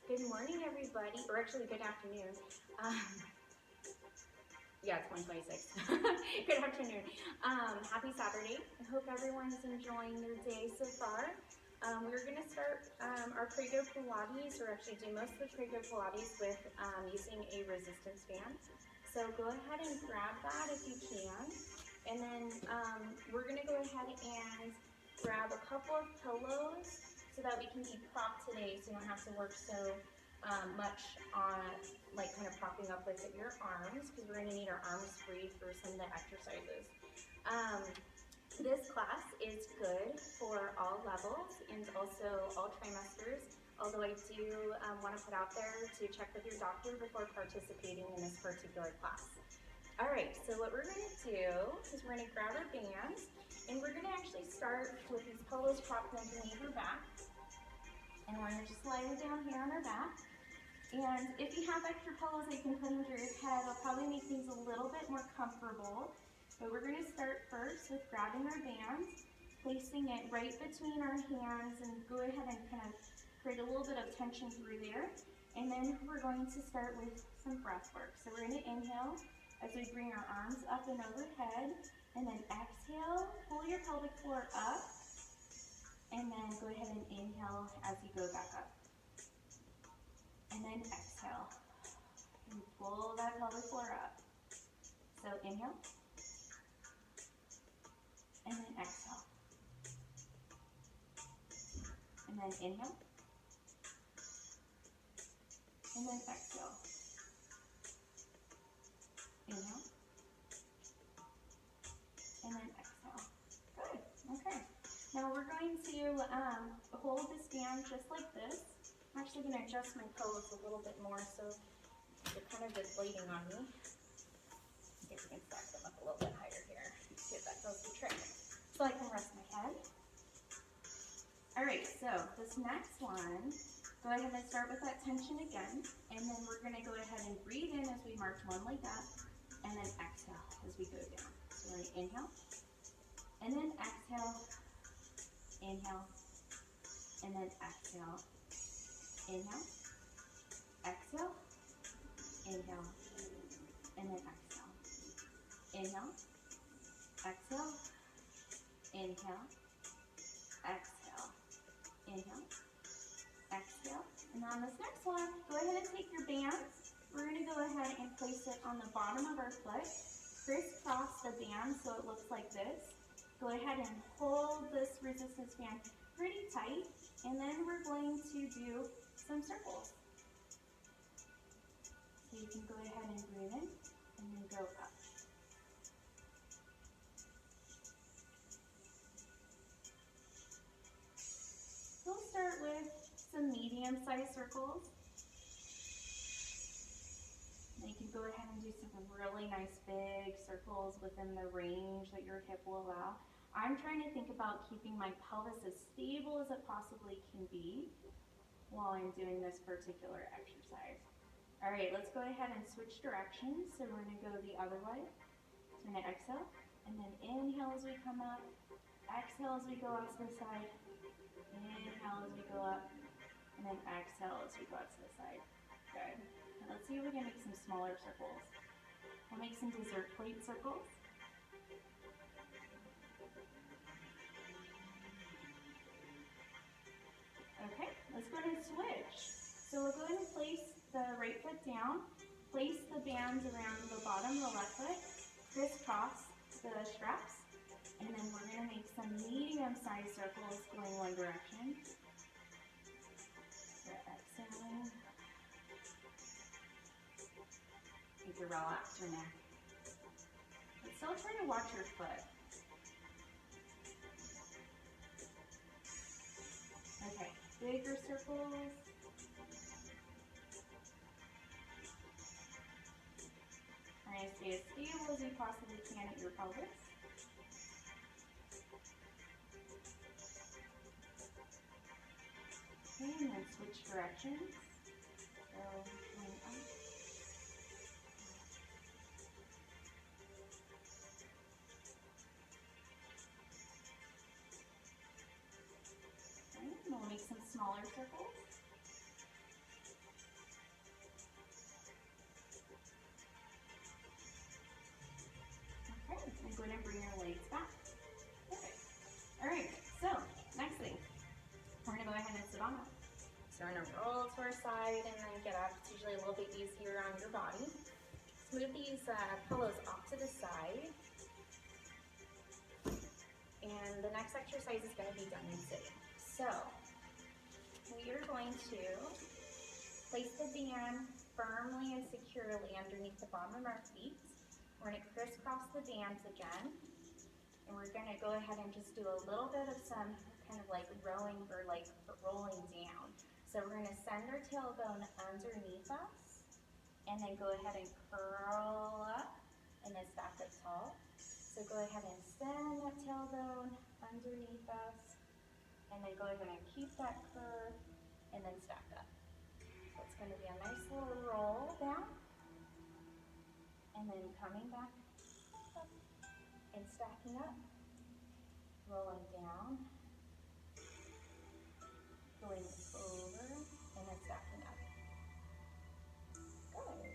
Good morning, everybody, or actually good afternoon. Yeah, it's 1:26. Good afternoon. Happy Saturday. I hope everyone's enjoying their day so far. We're going to start our Prego Pilates, or actually do most of the Prego Pilates with using a resistance band. So go ahead and grab that if you can. And then we're going to go ahead and grab a couple of pillows so that we can be propped today, so you don't have to work so much on like kind of propping up with your arms, because we're going to need our arms free for some of the exercises. This class is good for all levels and also all trimesters, although I do want to put out there to check with your doctor before participating in this particular class. All right, so what we're going to do is we're going to grab our bands, and we're going to actually start with these pillows propped underneath our back. And we're going to just lay down here on our back. And if you have extra pillows that you can put under your head, it'll probably make things a little bit more comfortable. But we're going to start first with grabbing our bands, placing it right between our hands, and go ahead and kind of create a little bit of tension through there. And then we're going to start with some breath work. So we're going to inhale as we bring our arms up and overhead, and then exhale, pull your pelvic floor up, and then go ahead and inhale as you go back up. And then exhale, and pull that pelvic floor up. So inhale, and then exhale. And then inhale, and then exhale. Inhale, and then exhale. Good, okay. Now we're going to hold this band just like this. I'm actually going to adjust my pillows a little bit more so they're kind of deflating on me. See if we can stack them up a little bit higher here. See if that does the trick. So I can rest my head. All right, so this next one, go ahead and start with that tension again, and then we're going to go ahead and breathe in as we march one leg up, and then exhale as we go down. So we're going to inhale, and then exhale, inhale, and then exhale. Inhale, exhale, inhale, and then exhale. Inhale, exhale, inhale, exhale, inhale, exhale. And on this next one, go ahead and take your bands. We're going to go ahead and place it on the bottom of our foot. Crisscross the band so it looks like this. Go ahead and hold this resistance band pretty tight, and then we're going to do some circles. So you can go ahead and breathe in and then go up. We'll start with some medium-sized circles. And you can go ahead and do some really nice big circles within the range that your hip will allow. I'm trying to think about keeping my pelvis as stable as it possibly can be while I'm doing this particular exercise. All right, let's go ahead and switch directions. So we're going to go the other way. So we're going to exhale, and then inhale as we come up, exhale as we go out to the side, inhale as we go up, and then exhale as we go out to the side. Good. Now let's see if we can make some smaller circles. We'll make some dessert plate circles. Okay, let's go ahead and switch. So we'll go ahead and place the right foot down, place the bands around the bottom of the left foot, crisscross the straps, and then we're going to make some medium-sized circles going one direction. So exhaling. You can relax your neck. But still try to watch your foot. Okay, bigger circles. Try to stay as stable as you possibly can at your pelvis. Okay, and then switch directions. So, going up. Okay, and we'll make some smaller circles. on up. So we're gonna roll to our side and then get up. It's usually a little bit easier on your body. Let's move these pillows off to the side. And the next exercise is gonna be done in sitting. So we are going to place the band firmly and securely underneath the bottom of our feet. We're gonna crisscross the bands again. And we're gonna go ahead and just do a little bit of some kind of like rowing or like rolling down. So we're gonna send our tailbone underneath us and then go ahead and curl up and then stack up tall. So go ahead and send that tailbone underneath us and then go ahead and keep that curve and then stack up. So it's gonna be a nice little roll down and then coming back up and stacking up, rolling down, going over, and then stacking up. Good.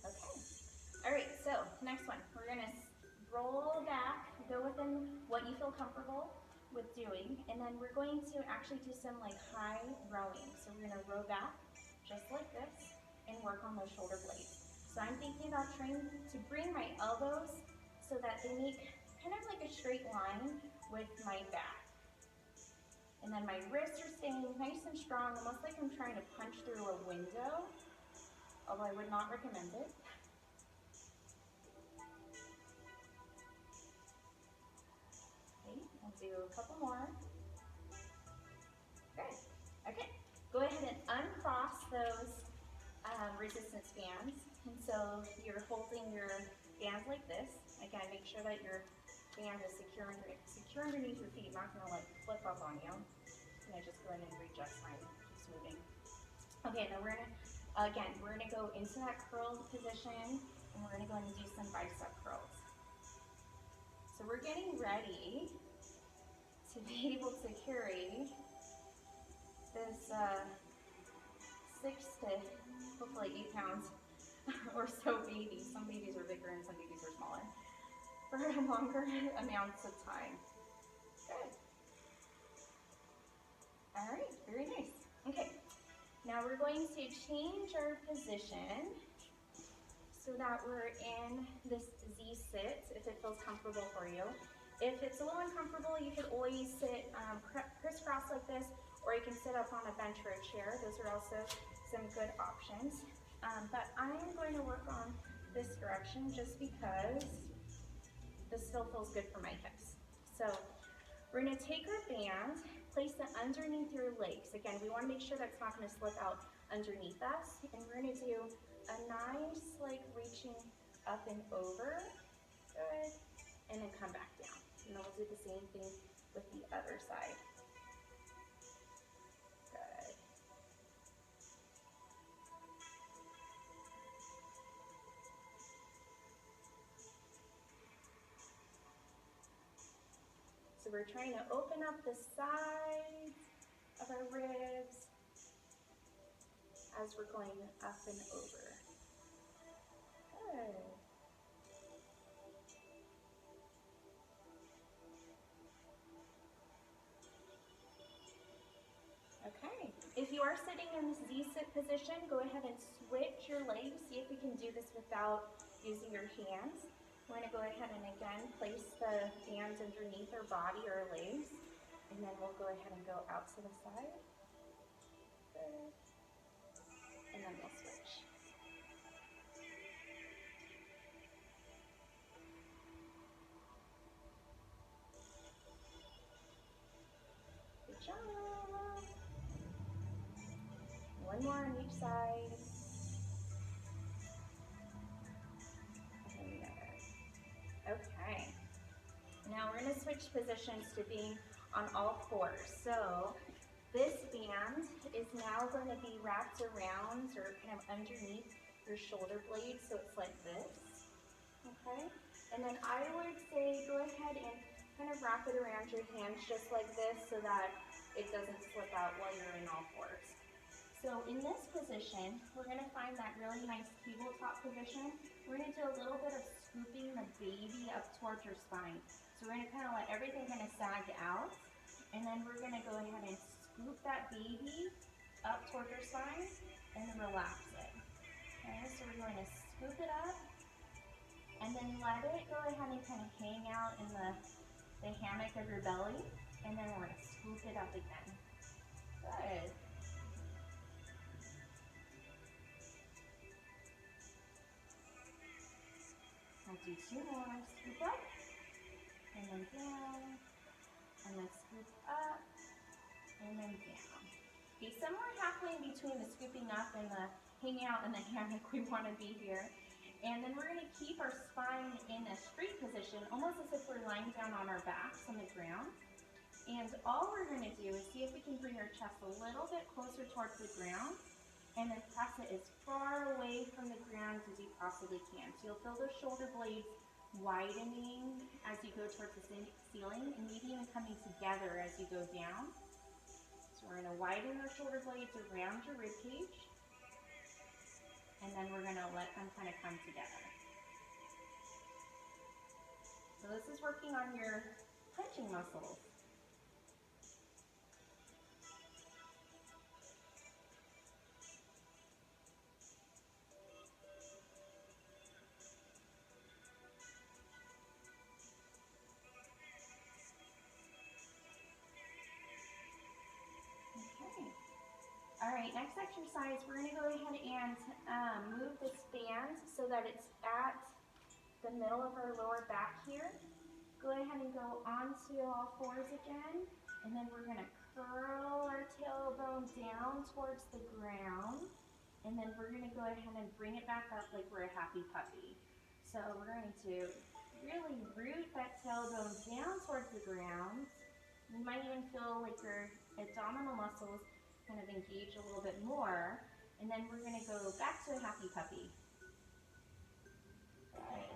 Okay. All right, so next one. We're gonna roll back, go within what you feel comfortable with doing, and then we're going to actually do some like high rowing. So we're gonna row back just like this and work on those shoulder blades. So I'm thinking about trying to bring my elbows so that they make kind of like a straight line with my back. And then my wrists are staying nice and strong, almost like I'm trying to punch through a window, although I would not recommend it. Okay, I'll do a couple more. Good. Okay, go ahead and uncross those resistance bands. And so you're holding your bands like this. Again, make sure that your band is secure underneath your feet, not gonna like flip up on you. I'm gonna just go ahead and readjust mine, keeps moving. Okay, then we're gonna go into that curled position and we're gonna go and do some bicep curls. So we're getting ready to be able to carry this 6 to hopefully 8 pounds or so babies. Some babies are bigger and some babies are smaller for longer amounts of time. Good. All right, very nice. Okay, now we're going to change our position so that we're in this Z-sit if it feels comfortable for you. If it's a little uncomfortable, you could always sit crisscross like this, or you can sit up on a bench or a chair. Those are also some good options. But I'm going to work on this direction just because this still feels good for my hips. So we're gonna take our band, place it underneath your legs. Again, we wanna make sure that's not gonna slip out underneath us. And we're gonna do a nice like reaching up and over, good, and then come back down. And then we'll do the same thing with the other side. Good. So we're trying to open up the sides of our ribs as we're going up and over. Good. Okay, if you are sitting in this Z-sit position, go ahead and switch your legs. See if you can do this without using your hands. We're gonna go ahead and again place the bands underneath our body or legs, and then we'll go ahead and go out to the side. Good. And then we'll switch. Good job. One more on each side. And the other. Okay. Now we're gonna switch positions to being on all fours. So this band is now going to be wrapped around or kind of underneath your shoulder blade, so it's like this, okay? And then I would say go ahead and kind of wrap it around your hands just like this so that it doesn't slip out while you're in all fours. So in this position, we're gonna find that really nice tabletop position. We're gonna do a little bit of scooping the baby up towards your spine. So we're gonna kind of let everything kind of sag out, and then we're gonna go ahead and scoop that baby up toward your spine and relax it. Okay, so we're going to scoop it up and then let it go ahead and kind of hang out in the hammock of your belly, and then we're gonna scoop it up again. Good. I'll do 2 more. Scoop up, and then down, and then scoop up, and then down. Okay, somewhere halfway in between the scooping up and the hanging out in the hammock, we want to be here. And then we're going to keep our spine in a straight position, almost as if we're lying down on our backs on the ground. And all we're going to do is see if we can bring our chest a little bit closer towards the ground, and then press it as far away from the ground as you possibly can. So you'll feel those shoulder blades widening as you go towards the ceiling, and maybe even coming together as you go down. So we're going to widen our shoulder blades around your rib cage, and then we're going to let them kind of come together. So this is working on your punching muscles. All right, next exercise, we're going to go ahead and move this band so that it's at the middle of our lower back here. Go ahead and go onto all fours again, and then we're going to curl our tailbone down towards the ground, and then we're going to go ahead and bring it back up like we're a happy puppy. So we're going to really root that tailbone down towards the ground. You might even feel like your abdominal muscles kind of engage a little bit more, and then we're going to go back to a happy puppy. Good.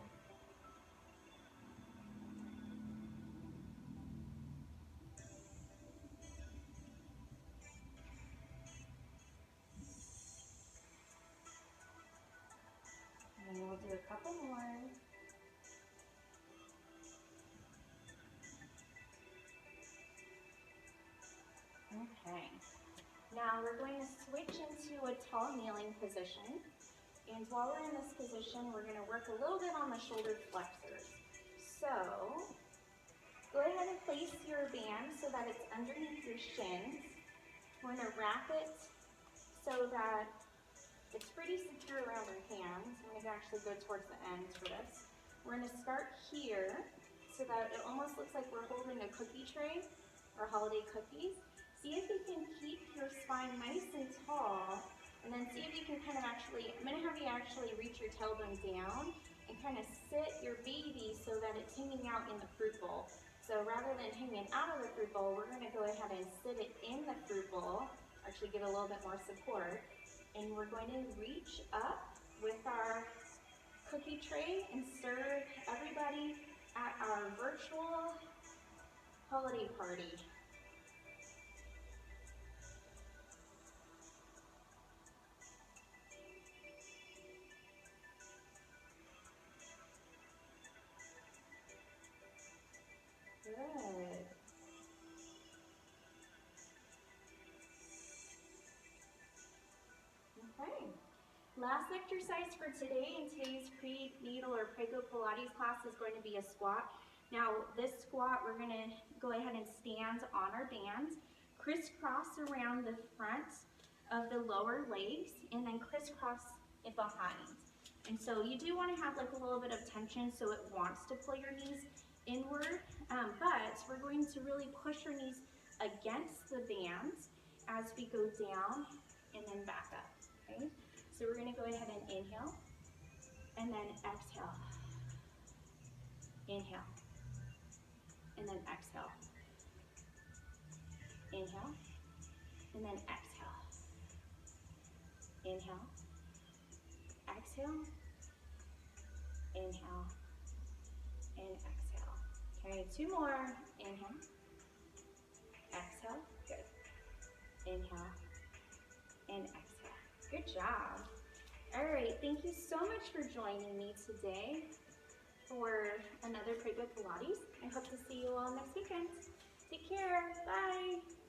And we'll do a couple more. Okay. Now we're going to switch into a tall kneeling position. And while we're in this position, we're going to work a little bit on the shoulder flexors. So go ahead and place your band so that it's underneath your shins. We're going to wrap it so that it's pretty secure around our hands. I'm going to actually go towards the ends for this. We're going to start here so that it almost looks like we're holding a cookie tray or holiday cookies. See if you can keep your spine nice and tall, and then see if you can kind of actually, I'm going to have you actually reach your tailbone down and kind of sit your baby so that it's hanging out in the fruit bowl. So rather than hanging out of the fruit bowl, we're going to go ahead and sit it in the fruit bowl, actually get a little bit more support, and we're going to reach up with our cookie tray and serve everybody at our virtual holiday party. Good. Okay. Last exercise for today in today's prenatal or prego Pilates class is going to be a squat. Now this squat, we're going to go ahead and stand on our bands, crisscross around the front of the lower legs, and then crisscross it behind. And so you do want to have like a little bit of tension so it wants to pull your knees inward, but we're going to really push our knees against the bands as we go down and then back up, okay? So we're going to go ahead and inhale, and then exhale. Inhale, and then exhale. Inhale, and then exhale. Inhale, exhale, inhale, and exhale. Okay, 2 more. Inhale, exhale, good. Inhale, and exhale. Good job. All right, thank you so much for joining me today. for another Prego Pilates. I hope to see you all next weekend. Take care. Bye.